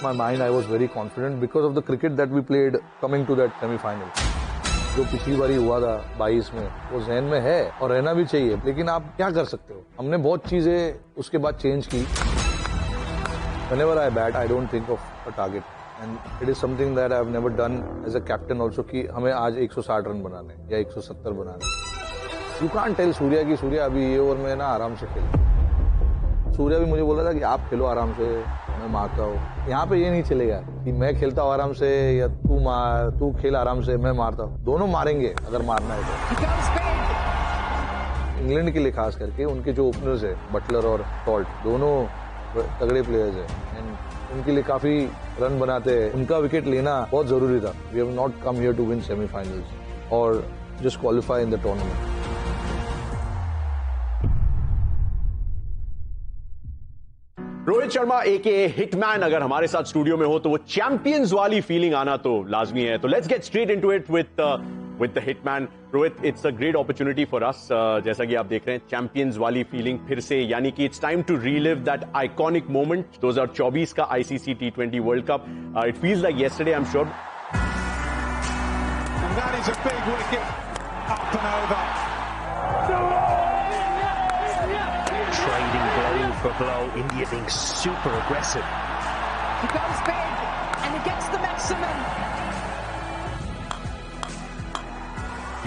my mind I was very confident because of the cricket that we played coming to that semi-final. जो पिछली बारी हुआ था 22 में वो जहन में है और रहना भी चाहिए, लेकिन आप क्या कर सकते हो. हमने बहुत चीजें उसके बाद चेंज की. Whenever I bat, I don't think of a target, and it is something that I have never done as a captain also कि हमें आज 160 रन बनाने या 170 बनाने. You can't tell सूर्या कि सूर्या अभी ये ओवर में ना आराम से खेल. सूर्या भी मुझे बोला था कि आप खेलो आराम से, मैं मारता हूँ. यहाँ पे ये नहीं चलेगा कि मैं खेलता हूँ आराम से या तू खेल आराम से, मैं मारता हूँ. दोनों मारेंगे अगर मारना है तो. इंग्लैंड के लिए खास करके उनके जो ओपनर्स है बटलर और सॉल्ट, दोनों तगड़े प्लेयर्स हैं एंड उनके लिए काफी रन बनाते हैं. उनका विकेट लेना बहुत जरूरी था. We have not come here to win semifinals और just qualify in the tournament. Rohit Sharma aka hitman अगर हमारे साथ स्टूडियो में हो तो वो चैंपियंस वाली फीलिंग आना तो लाजमी है. तो let's get straight into it with the hitman. Rohit, it's a great opportunity for us. जैसा कि आप देख रहे हैं चैंपियंस वाली फीलिंग फिर से, यानी कि it's time to relive that iconic moment 2024 का ICC T20 world cup. It feels like yesterday, I am sure. That is a big wicket up and over. Trading blow for blow, India being super aggressive. He goes big and he gets the maximum.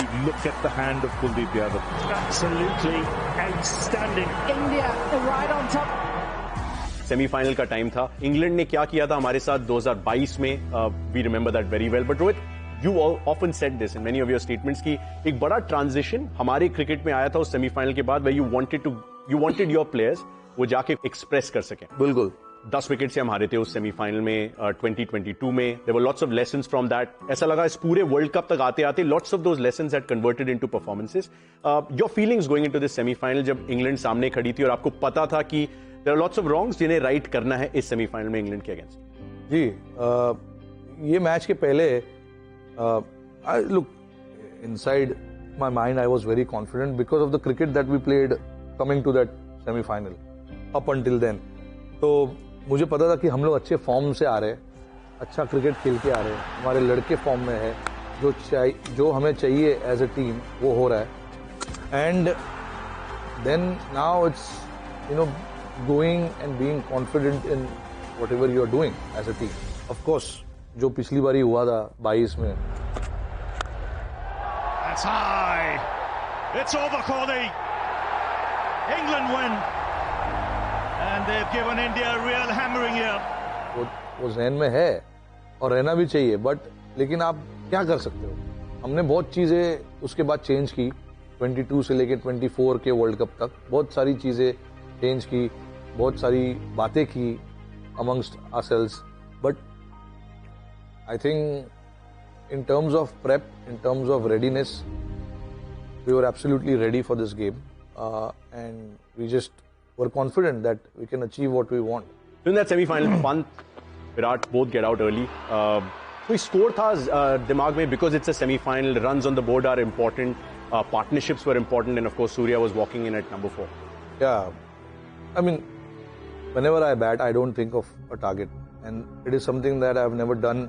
You look at the hand of Kuldeep Yadav. Absolutely outstanding. India are right on top. Semifinal का time था. England ने क्या किया था हमारे साथ 2022 में, we remember that very well. But Rohit, You often said this in many of your statements कि एक बड़ा ट्रांजिशन हमारे क्रिकेट में आया था उस सेमीफाइनल के बाद, where you wanted your players वो जाके एक्सप्रेस कर सकें. बिल्कुल. 10 विकेट से हम हारे थे उस सेमीफाइनल में 2022 में. There were lots of lessons from that. ऐसा लगा इस पूरे वर्ल्ड कप तक आते आते lots of those lessons had converted into performances. Your feelings going into this semi-final जब इंग्लैंड सामने खड़ी थी और आपको पता था कि there are lots of wrongs जिन्हें राइट करना है इस सेमीफाइनल में इंग्लैंड के अगेंस्ट. जी, ये मैच के पहले look, inside my mind I was very confident because of the cricket that we played coming to that semi-final up until then. तो मुझे पता था कि हम लोग अच्छे फॉर्म से आ रहे हैं, अच्छा क्रिकेट खेल के आ रहे हैं, हमारे लड़के फॉर्म में है, जो हमें चाहिए एज ए टीम वो हो रहा है. And then now it's going and being confident in whatever you are doing as a team. Of course जो पिछली बारी हुआ था 22 में. That's high. It's over, Kohli. England win. And they've given India a real hammering here. वो जहन में है और रहना भी चाहिए, बट लेकिन आप क्या कर सकते हो. हमने बहुत चीजें उसके बाद चेंज की. 22 से लेके 24 के वर्ल्ड कप तक बहुत सारी चीजें चेंज की, बहुत सारी बातें की amongst ourselves. But I think in terms of prep, in terms of readiness, we were absolutely ready for this game, and we just were confident that we can achieve what we want. In that semi-final, Pant, Virat both get out early. कोई score था दिमाग में, because it's a semi-final, runs on the board are important, partnerships were important, and of course Surya was walking in at number 4. Yeah, I mean, whenever I bat, I don't think of a target, and it is something that I have never done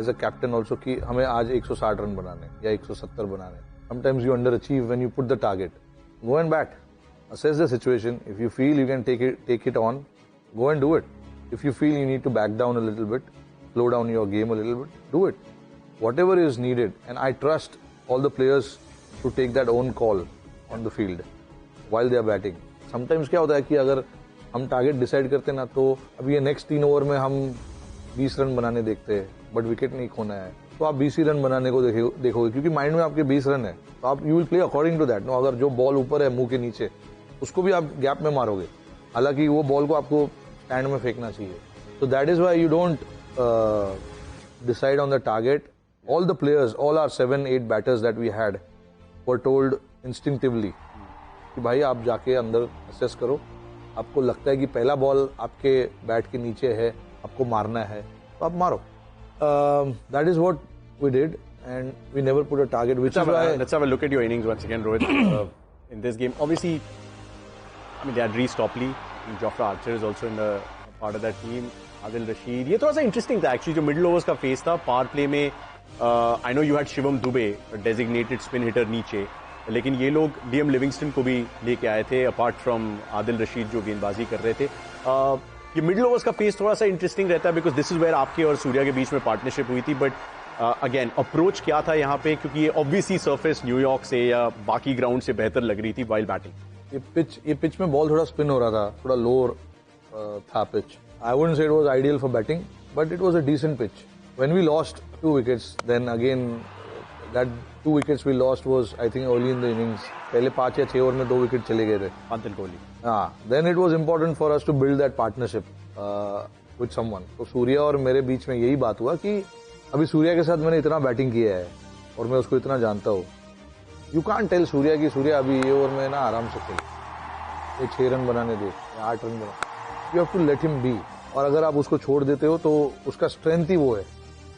as a captain also कि हमें आज 160 run बनाने या 170 बनाने. Sometimes you underachieve when you put the target. Go and bat. Assess the situation. If you feel you can take it on, go and do it. If you feel you need to back down a little bit, slow down your game a little bit, do it. Whatever is needed. And I trust all the players to take that own call on the field while they are batting. Sometimes क्या होता है कि अगर हम target decide करते ना तो अभी ये नेक्स्ट 3 ओवर में हम 20 रन बनाने देखते हैं, बट विकेट नहीं खोना है, तो आप 20 ही रन बनाने को देखोगे क्योंकि माइंड में आपके 20 रन है, तो आप you will play according to that. No, अगर जो बॉल ऊपर है मुंह के नीचे उसको भी आप गैप में मारोगे, हालांकि वो बॉल को आपको स्टैंड में फेंकना चाहिए. तो that is why you don't decide on the target. All the players, all are 7-8 batters that we had were told instinctively कि भाई आप जाके अंदर असेस करो, आपको लगता है कि पहला बॉल आपके बैट के नीचे है, आपको मारना है, तो आप मारो. That is what we did, and we never put a target. Let's have a look at your innings once again, Rohit. In this game, obviously, I mean, they had Reece Topley, Jofra Archer is also in the part of that team. Adil Rashid, ये थोड़ा सा interesting था actually जो middle overs का phase था power play में. I know you had Shivam Dube designated spin hitter नीचे, लेकिन ये लोग लियम लिविंगस्टन को भी लेके आए थे अपार्ट फ्रॉम आदिल रशीद जो गेंदबाजी कर रहे थे. ये मिडिल ओवर्स का फेस थोड़ा सा इंटरेस्टिंग रहता है बिकॉज दिस इज वेयर आपके और सूर्या के बीच में पार्टनरशिप हुई थी. बट अगेन अप्रोच क्या था यहाँ पे, क्योंकि ये ऑब्वियसली सरफेस न्यूयॉर्क से या बाकी ग्राउंड से बेहतर लग रही थी वाइल बैटिंग. ये पिच में बॉल थोड़ा स्पिन हो रहा था, थोड़ा लोअर था pitch. I wouldn't say it was ideal for batting but it was a decent pitch. When we lost 2 wickets then again that 2 wickets we lost was I think early in the innings. पहले 5 या 6 over में 2 wicket चले गए थे अंतिल कोहली. हाँ, then it was important for us to build that partnership with someone. तो सूर्या और मेरे बीच में यही बात हुआ कि अभी सूर्या के साथ मैंने इतना बैटिंग किया है और मैं उसको इतना जानता हूँ. यू कांट टेल सूर्या कि सूर्या अभी ये ओवर में ना आराम से खेल, ये 6 रन बनाने दे या 8 रन बना. You have to let him be. और अगर आप उसको छोड़ देते हो तो उसका स्ट्रेंथ ही वो है.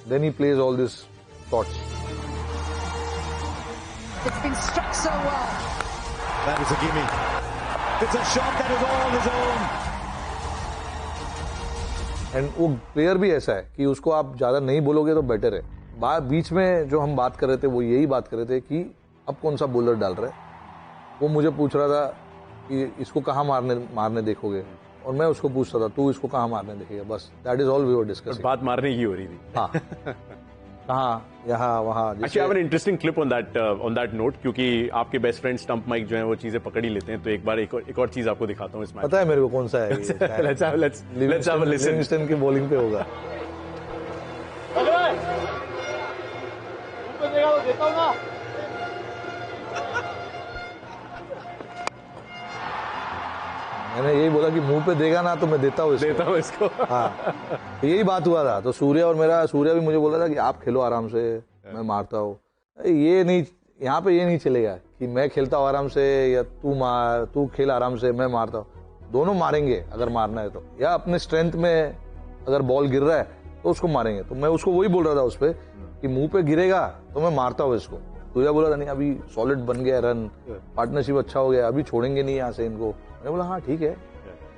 Then he plays all this shots. It's been struck so well. That is a gimme. It's a shot that is all his own. And वो प्लेयर भी ऐसा है कि उसको आप ज्यादा नहीं बोलोगे तो बेटर है. बीच में जो हम बात कर रहे थे वो यही बात कर रहे थे कि अब कौन सा बॉलर डाल रहा है. वो मुझे पूछ रहा था कि इसको कहाँ मारने देखोगे और मैं उसको पूछता था तू इसको कहाँ मारने देखेगा. बस that is all we were discussing. बात मारने की हो रही थी. हाँ, कहाँ, यहाँ, वहाँ. Actually, I have an interesting clip on that note, क्योंकि आपके बेस्ट फ्रेंड स्टंप माइक जो है वो चीजें पकड़ ही लेते हैं. तो एक बार एक और चीज आपको दिखाता हूँ इस मैच. पता है मेरे को कौन सा है. let's have a listen. Livingstone की बॉलिंग पे होगा. मैंने यही बोला कि मुंह पे देगा ना तो मैं देता हूँ इसको. हाँ, यही बात हुआ था. तो सूर्या भी मुझे बोल रहा था कि आप खेलो आराम से, मैं मारता हूँ. ये नहीं, यहाँ पे ये नहीं चलेगा कि मैं खेलता हूँ आराम से या तू खेल आराम से मैं मारता हूँ. दोनों मारेंगे अगर मारना है तो, या अपने स्ट्रेंथ में अगर बॉल गिर रहा है तो उसको मारेंगे. तो मैं उसको वही बोल रहा था उस पर कि मुंह पे गिरेगा तो मैं मारता हूँ इसको. सूर्या बोला था नहीं अभी सॉलिड बन गया रन, पार्टनरशिप अच्छा हो गया, अभी छोड़ेंगे नहीं यहाँ से इनको. मैंने बोला हाँ ठीक है,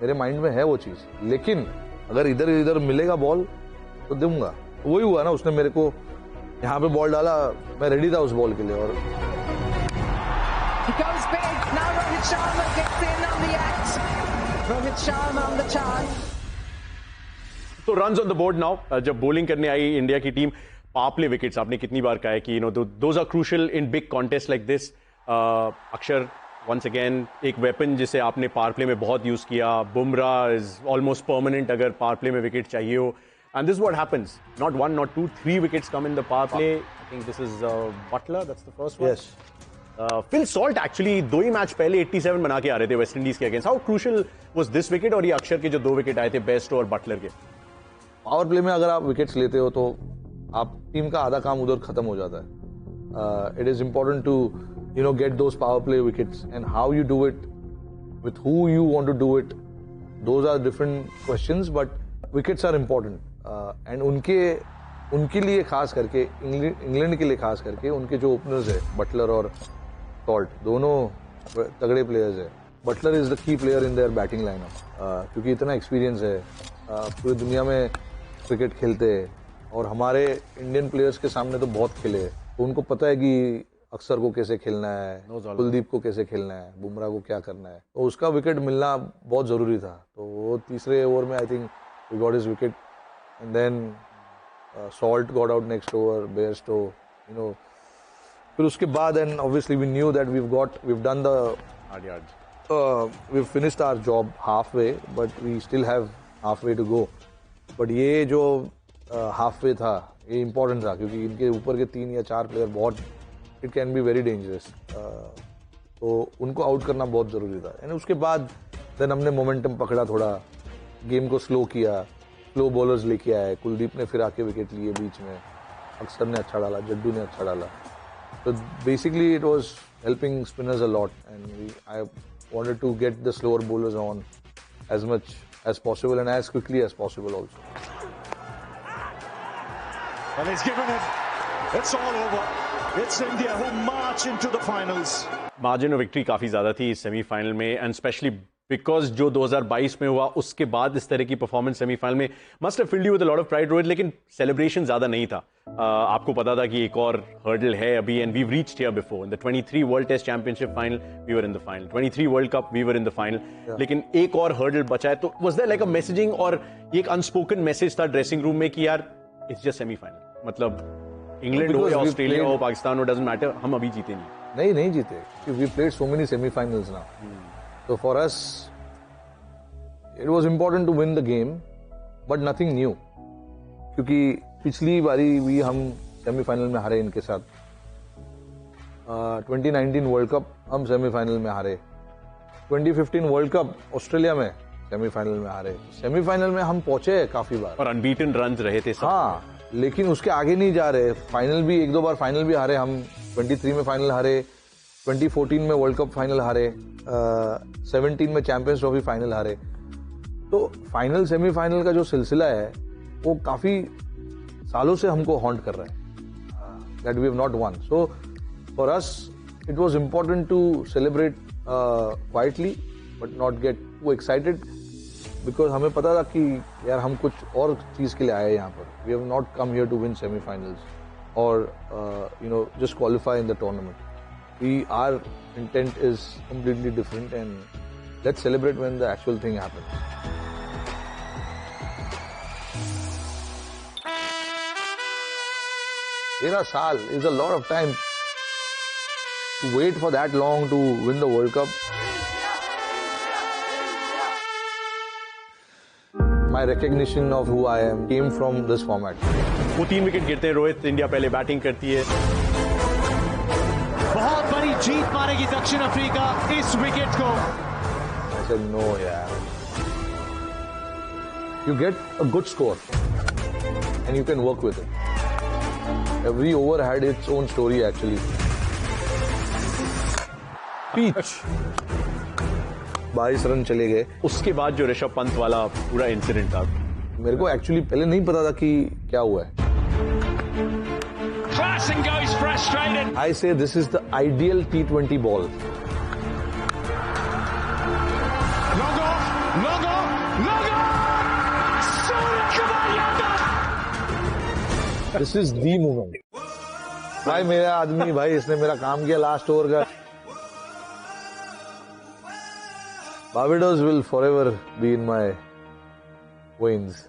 मेरे माइंड में है वो चीज, लेकिन अगर इधर मिलेगा बॉल तो दूंगा. वही हुआ ना, उसने मेरे को यहाँ पे बॉल डाला, मैं रेडी था उस बॉल के लिए. और He goes big. Now Rohit Sharma gets in on the act. Rohit Sharma on the charge. तो runs on the board now. जब बॉलिंग करने आई इंडिया की टीम, पावर प्ले विकेट्स आपने कितनी बार कहा है कि those are crucial in big contest like this. Axar once again एक वेपन जिसे आपने पावर प्ले में बहुत यूज किया. बुमराह इज ऑलमोस्ट परमानेंट अगर पावर प्ले में विकेट चाहिए हो. And this what happens, not 1 not 2, 3 wickets come in the power play. I think this is Buttler, that's the first one. Yes, Phil Salt actually 2 ही match पहले 87 बना के आ रहे थे वेस्ट इंडीज के अगेंस्ट. How crucial was this wicket और ये अक्षर के जो 2 विकेट आए थे बेस्ट और बटलर के? पावर प्ले में अगर आप विकेट्स लेते हो तो आप टीम का आधा काम उधर खत्म हो जाता है. It is important to get those power play wickets, and how you do it, with who you want to do it, those are different questions, but wickets are important. And उनके लिए खास करके इंग्लैंड के लिए खास करके उनके जो ओपनर्स है बटलर और सॉल्ट, दोनों तगड़े प्लेयर्स है. Buttler is the key player in their batting lineup, क्योंकि इतना एक्सपीरियंस है, पूरी दुनिया में क्रिकेट खेलते हैं और हमारे इंडियन प्लेयर्स के सामने तो बहुत खेले हैं. तो उनको पता है कि अक्षर को कैसे खेलना है, कुलदीप को कैसे खेलना है, बुमराह को क्या करना है. तो उसका विकेट मिलना बहुत जरूरी था. तो वो तीसरे ओवर में I think we got his wicket, and then Salt got out next over, Bairstow, फिर उसके बाद and obviously we knew that we've done the hard yards. We've finished our job halfway, but we still have halfway to go. But ये जो halfway था ये important था, क्योंकि इनके ऊपर के 3 या 4 प्लेयर बहुत, it can be very dangerous. तो उनको आउट करना बहुत ज़रूरी था. एंड उसके बाद देन हमने मोमेंटम पकड़ा, थोड़ा गेम को स्लो किया, स्लो बॉलर्स लेके आए. कुलदीप ने फिर आके विकेट लिए बीच में, अक्षर ने अच्छा डाला, जड्डू ने अच्छा डाला. तो basically it was helping spinners a lot, and I wanted to get the slower bowlers on as much as possible and as quickly as possible also. Well, he's given it. It's all over. It's India who march into the finals. Margin of victory काफी ज्यादा थी इस semifinal में, and specially because जो 2022 में हुआ उसके बाद इस तरह की परफॉर्मेंस सेमीफाइनल में must have filled you with a lot of pride Rohit, लेकिन सेलिब्रेशन ज्यादा नहीं था। आपको पता था कि एक और हर्डल है अभी, and we reached here before in the 23 world test championship final we were in the final, 23 world cup we were in the final, लेकिन एक और हर्डल बचा है। तो was there like a messaging और ये एक अनस्पोकन मैसेज था ड्रेसिंग रूम में कि यार इट्स जस्ट सेमीफाइनल, मतलब इंग्लैंड हो या ऑस्ट्रेलिया हो पाकिस्तान हो, डजंट मैटर, हम अभी जीते नहीं जीते। We played so many semifinals now, so for us it was important to win the game but nothing new, क्योंकि पिछली बारी भी हम सेमीफाइनल में हारे इनके साथ। 2019 वर्ल्ड कप हम सेमीफाइनल में हारे, 2015 वर्ल्ड कप ऑस्ट्रेलिया में सेमीफाइनल में हारे। सेमीफाइनल में हम पहुंचे काफी बार और अनबीटन रन्स रहे थे सब। हाँ, लेकिन उसके आगे नहीं जा रहे। फाइनल भी एक दो बार फाइनल भी हारे हम, 23 में फाइनल हारे, 2014 में वर्ल्ड कप फाइनल हारे, 17 में चैंपियंस ट्रॉफी फाइनल हारे। तो फाइनल सेमीफाइनल का जो सिलसिला है वो काफी सालों से हमको हॉन्ट कर रहा है, that we have not won. So for us it was important to celebrate quietly but not get too excited, because हमें पता था कि यार हम कुछ और चीज के लिए आए हैं यहाँ पर। We have not come here to win semifinals और just qualify in the tournament. Our intent is completely different, and let's celebrate when the actual thing happens. तेरह साल is a lot of time to wait for that long to win the World Cup. My recognition of who I am came from this format. वो 3 wicket गिरते हैं Rohit, India पहले batting करती है। बहुत बड़ी जीत मारेगी दक्षिण अफ्रीका इस विकेट को। I said no, यार। You get a good score and you can work with it. Every over had its own story actually. Peach 22 run चले गए। उसके बाद जो ऋषभ पंत वाला पूरा इंसिडेंट था, मेरे को एक्चुअली पहले नहीं पता था कि क्या हुआ है। Klassen goes frustrated. I say this is the ideal T20 ball. Long off, long on, long on! Surya Kumar. This is the moment. भाई मेरा आदमी, भाई इसने मेरा काम किया लास्ट ओवर का। Barbados will forever be in my veins.